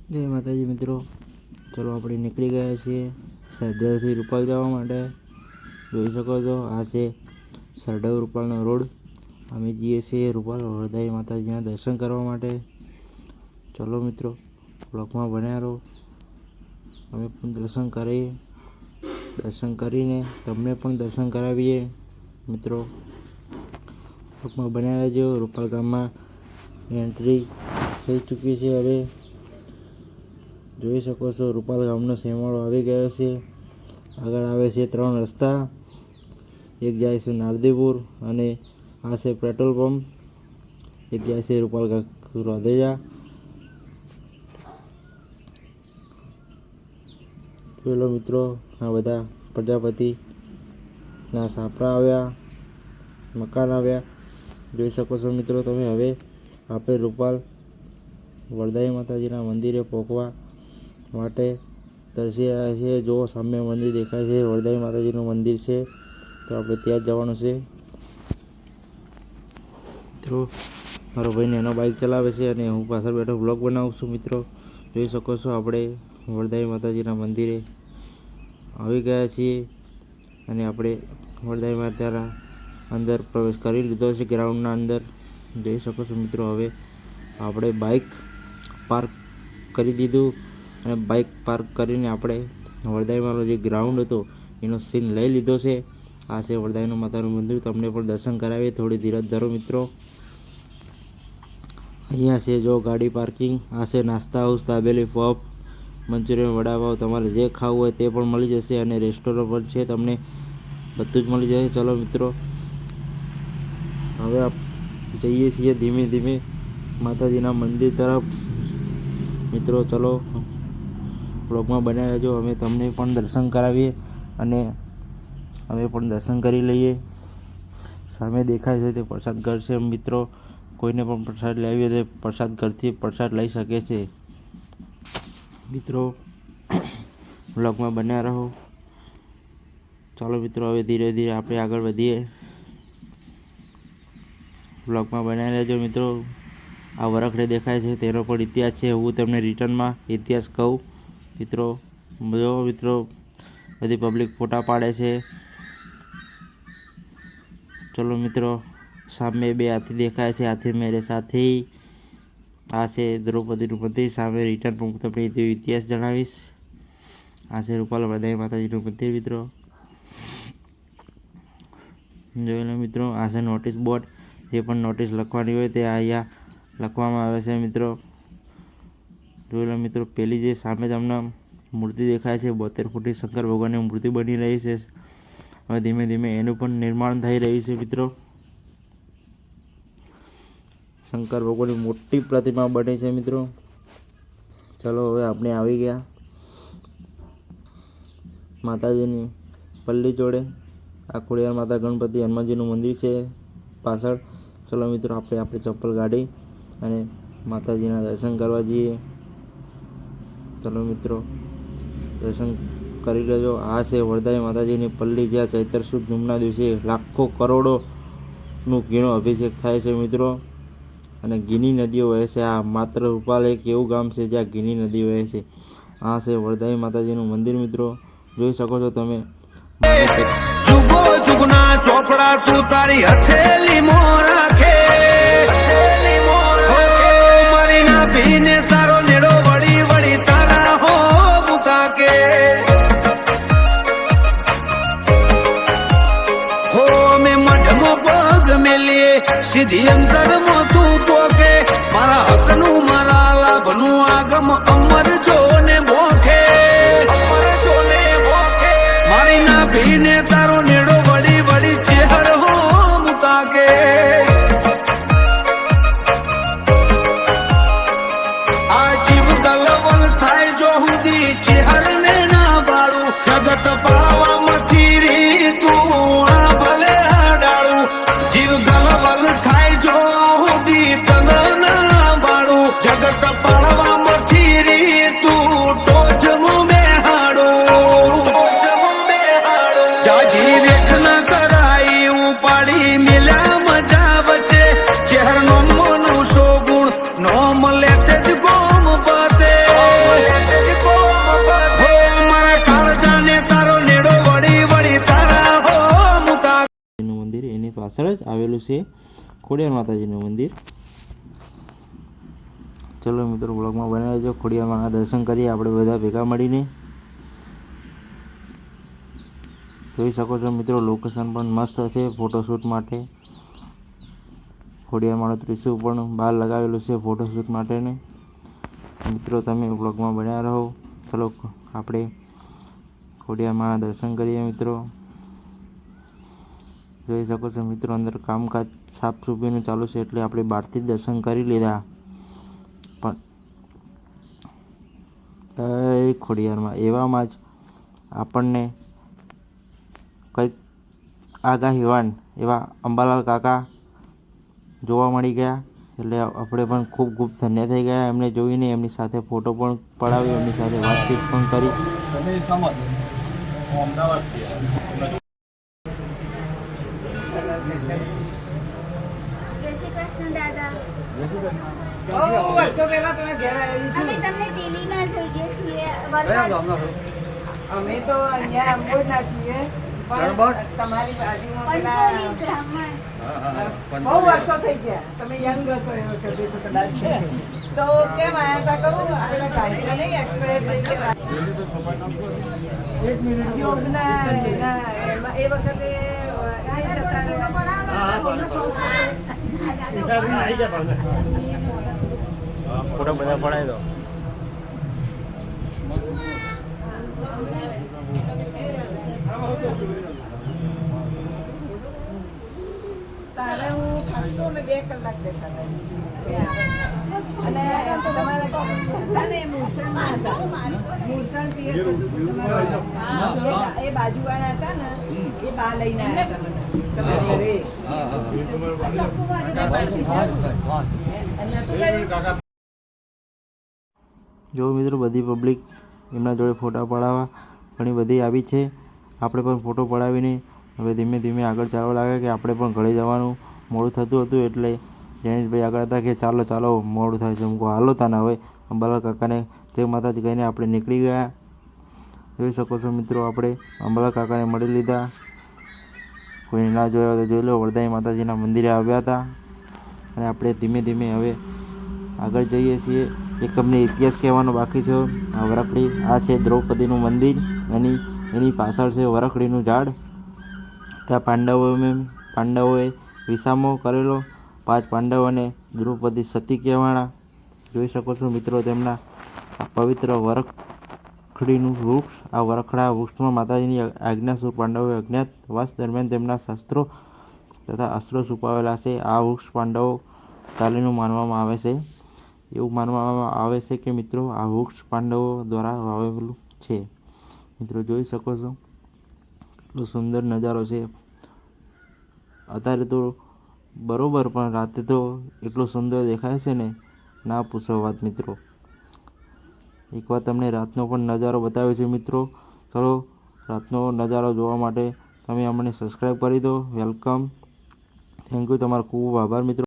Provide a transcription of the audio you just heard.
જય માતાજી મિત્રો, ચલો આપણે નીકળી ગયા છીએ સરદારથી રૂપાલ જવા માટે। જોઈ શકો છો આ છે સરદાર રૂપાલનો રોડ। અમે જઈએ છીએ રૂપાલ વરદાઈ માતાજીના દર્શન કરવા માટે। ચલો મિત્રો, બ્લોગમાં બન્યા રહો। અમે પણ દર્શન કરીને તમને પણ દર્શન કરાવીએ મિત્રો। બ્લોગમાં બન્યા રહેજો। રૂપાલ ગામમાં એન્ટ્રી થઈ ચૂકી છે। હવે જોઈ શકો છો રૂપાલ ગામનો સીમાડો આવી ગયો છે। આગળ આવે છે 3 રસ્તા, એક જાય છે નારદીપુર અને આ છે પેટ્રોલ પંપ, એક જાય છે રૂપાલ રોધેજા। જોઈ લો મિત્રો, આ બધા પ્રજાપતિના સાપરા આવ્યા, મકાન આવ્યા। જોઈ શકો છો મિત્રો તમે। હવે આપણે રૂપાલ વરદાઈ માતાજીના મંદિરે પહોંચવા માટે તરસી રહ્યા છીએ। જો સામે મંદિર દેખાય છે, વરદાઈ માતાજીનું મંદિર છે, તો આપણે ત્યાં જ જવાનું છે મિત્રો। મારો ભાઈ એનો બાઇક ચલાવે છે અને હું પાછળ બેઠો બ્લોગ બનાવું છું મિત્રો। જોઈ શકો છો આપણે વરદાઈ માતાજીના મંદિરે આવી ગયા છીએ અને આપણે વરદાઈ માતાના અંદર પ્રવેશ કરી લીધો છે, ગ્રાઉન્ડના અંદર। જોઈ શકો છો મિત્રો, હવે આપણે બાઇક પાર્ક કરી દીધું અને બાઇક પાર્ક કરીને આપણે વરદાઈમાંનો જે ગ્રાઉન્ડ હતો એનો સીન લઈ લીધો છે। આ છે વરદાઈનું માતાનું મંદિર, તમને પણ દર્શન કરાવીએ। થોડી ધીરજ ધરો મિત્રો। અહીંયા છે જો ગાડી પાર્કિંગ, આ છે નાસ્તા house, dabeli, puff, Manchurian, vada pav, તમારે જે ખાવું હોય તે પણ મળી જશે અને રેસ્ટોરન્ટ પણ છે, તમને બધું જ મળી જશે। ચલો મિત્રો, હવે જઈએ છીએ ધીમે ધીમે માતાજીના મંદિર તરફ મિત્રો। ચલો બ્લોગમાં બન્યા રહેજો। અમે તમને પણ દર્શન કરાવીએ અને અમે પણ દર્શન કરી લઈએ। સામે દેખાય છે તે પ્રસાદ ઘર છે મિત્રો। કોઈને પણ પ્રસાદ લેવી હોય તો પ્રસાદ ઘરથી પ્રસાદ લઈ શકે છે મિત્રો। બ્લોગમાં બન્યા રહો। ચાલો મિત્રો, હવે ધીરે ધીરે આપણે આગળ વધીએ। બ્લોગમાં બનાવી રહેજો મિત્રો। આ વરખડે દેખાય છે તેનો પણ ઇતિહાસ છે, હું તમને રિટર્નમાં ઇતિહાસ કહું મિત્રો। જો મિત્રો, બધી પબ્લિક ફોટા પાડે છે। ચલો મિત્રો, સામે 2 હાથી દેખાય છે, હાથી મેરે સાથી। આ છે દ્રૌપદીનું મંદિર, સામે રિટર્ન તમને ઇતિહાસ જણાવીશ। આ છે રૂપાલ વરદાઈ માતાજીનું મંદિર મિત્રો। જોઈ લો મિત્રો, આ છે નોટિસ બોર્ડ, જે પણ નોટિસ લખવાની હોય તે અહીંયા લખવામાં આવે છે મિત્રો। જોઈ લો મિત્રો, પેલી જે સામે તમને મૂર્તિ દેખાય છે 72 ફૂટની શંકર ભગવાનની મૂર્તિ બની રહી છે। હવે ધીમે ધીમે એનું પણ નિર્માણ થઈ રહ્યું છે મિત્રો। શંકર ભગવાનની મોટી પ્રતિમા બને છે મિત્રો। ચલો હવે આપણે આવી ગયા માતાજીની પલ્લી જોડે। આ ખોડિયાર માતા, ગણપતિ, હનુમાનજીનું મંદિર છે પાછળ। ચલો મિત્રો, આપણે ચપ્પલ કાઢી અને માતાજીના દર્શન કરવા જઈએ। ચલો મિત્રો, દર્શન કરી લેજો। આ છે વરદાઈ માતાજીની પલ્લી, જ્યાં ચૈત્ર સુદ પૂનમના દિવસે લાખો કરોડોનું ઘીનો અભિષેક થાય છે મિત્રો અને ઘીની નદીઓ વહે છે। આ માત્ર રૂપાલ એક એવું ગામ છે જ્યાં ઘીની નદી વહે છે। આ છે વરદાઈ માતાજીનું મંદિર મિત્રો। જોઈ શકો છો તમે। જુગો જુગના ચોપડા તું તારી હથેલી મોર રાખે, મારી ના પીને તારો નેડો વળી વળી તારા હો મુતાકે। હો મે મઢમો પગ મેલીએ સીધી અંતરમાં તું પોકે, મારા હકનું મારા લાભનું આગમ અમર જો ને ભોખે, મારી ના પીને તારો નેડો વળી વળી ચેહર હો મુતાકે। આ જીવ ગલવલ થાય જો હુદી ચેહર ને ના પાડું, જગત પાળવામાંથી રી તું આ ભલે ડાળું। જીવ ગલવલ થાય જો હુદી તન ના પાડું, જગત પાળવામાંથી રી તું ટોચ મું બેહાડું। જાજી વેઠ ન કરાઈ ઉપાડી મિલ્યા મજા વચ્ચે, ચહેર નો મોનું શોગુણ નો મળે તે જ ગોમ પતે। આવેલું છે ખોડિયાર માતાજીનું મંદિર. ચલો મિત્રો બ્લોગમાં બનાવી દેજો. ખોડિયાર માના દર્શન કરીએ આપણે બધા ભેગા મળીને. જોઈ શકો છો મિત્રો લોકેશન પણ મસ્ત હશે ફોટોશૂટ માટે. ખોડિયાર માનું ત્રિશુળ પણ બહાર લગાવેલું છે ફોટોશૂટ માટેને. મિત્રો તમે બ્લોગમાં બન્યા રહો. ચલો આપણે ખોડિયાર માના દર્શન કરીએ મિત્રો. જોઈ શકો છો મિત્રો અંદર કામકાજ સાફ સફાઈનું ચાલુ છે એટલે આપણે બહારથી જ દર્શન કરી લીધા. પણ જય ખોડિયારમાં એવામાં જ આપણને કંઈક આગાહીવાન એવા અંબાલાલ કાકા જોવા મળી ગયા. એટલે આપણે પણ ખૂબ ખૂબ ધન્ય થઈ ગયા એમને જોઈને. એમની સાથે ફોટો પણ પડાવ્યો, એમની સાથે વાતચીત પણ કરી. જય શ્રી કૃષ્ણ દાદા. વર્ષો પહેલા તમે ઘેર આવેલી અમે છું. તમને ટીવીમાં જોઈએ છીએ. અમે તો અહીંયા અંબોડના છીએ પણ તમારી બાજુમાં પેલા પંચોલી બ્રાહ્મણ. બહુ વર્ષો થઈ ગયા. તમે યંગ હશો એ વખતે તો કદાચ છે. તો કેમ આયા હતા કહું આપણે ગાયત્રી નહીં એક્સપાયર થઈ ગયા યોગના એ વખતે અહીં જતા ફોટો બધા પડાવી દો. તારે હું ખાસતો અમે 2 કલાક બેઠા હતા. અને તમારા હતા ને મૂર્છણમાં હતા. મૂર્છણ પિયર હતું તમારા. એ બાજુવાળા હતા ને એ બા લઈને આવ્યા હતા મને તમારા ઘરે. અને નતું કર્યું? જો મિત્રો બધી પબ્લિક એમના જોડે ફોટા પડાવવા ઘણી બધી આવી છે. આપણે પણ ફોટો પડાવીને હવે ધીમે ધીમે આગળ ચાલવા લાગે કે આપણે પણ ઘરે જવાનું મોડું થતું હતું. એટલે જયેશભાઈ આગળ હતા કે ચાલો ચાલો મોડું થાય છે. હું કહું હાલો તાને હવે અંબાલાલ કાકાને જય માતાજી કહીને આપણે નીકળી ગયા. જોઈ શકો છો મિત્રો આપણે અંબાલાલ કાકાને મળી લીધા. કોઈ ના જોયા તો જોઈ લો. વરદાઈ માતાજીના મંદિરે આવ્યા હતા અને આપણે ધીમે ધીમે હવે આગળ જઈએ છીએ. એક અમને ઇતિહાસ કહેવાનો બાકી છે. આ વરખડી આ છે દ્રૌપદીનું મંદિર. એની પાછળ છે વરખડીનું ઝાડ. ત્યાં પાંડવોએ વિસામો કરેલો. 5 પાંડવ અને દ્રૌપદી સતી કહેવાના. જોઈ શકો છો મિત્રો તેમના આ પવિત્ર વરખડીનું વૃક્ષ. આ વરખડા વૃક્ષમાં માતાજીની આજ્ઞાસર પાંડવોએ અજ્ઞાતવાસ દરમિયાન તેમના શસ્ત્રો તથા અસ્ત્રો છુપાવેલા છે. આ વૃક્ષ પાંડવો ચાલીનું માનવામાં આવે છે. એવું માનવામાં આવે છે કે મિત્રો આ વૃક્ષ પાંડવો દ્વારા વાવેલું છે. મિત્રો જોઈ શકો છો કેટલો સુંદર નજારો છે. અત્યારે તો બરોબર પણ રાતે તો એટલો સુંદર દેખાય છે ને ના પૂછો વાત મિત્રો. એકવાર તમને રાતનો પણ નજારો બતાવ્યો છે મિત્રો. ચલો રાતનો નજારો જોવા માટે તમે અમને સબસ્ક્રાઈબ કરી દો. વેલકમ. Thank you. તમારો ખૂબ આભાર મિત્રો.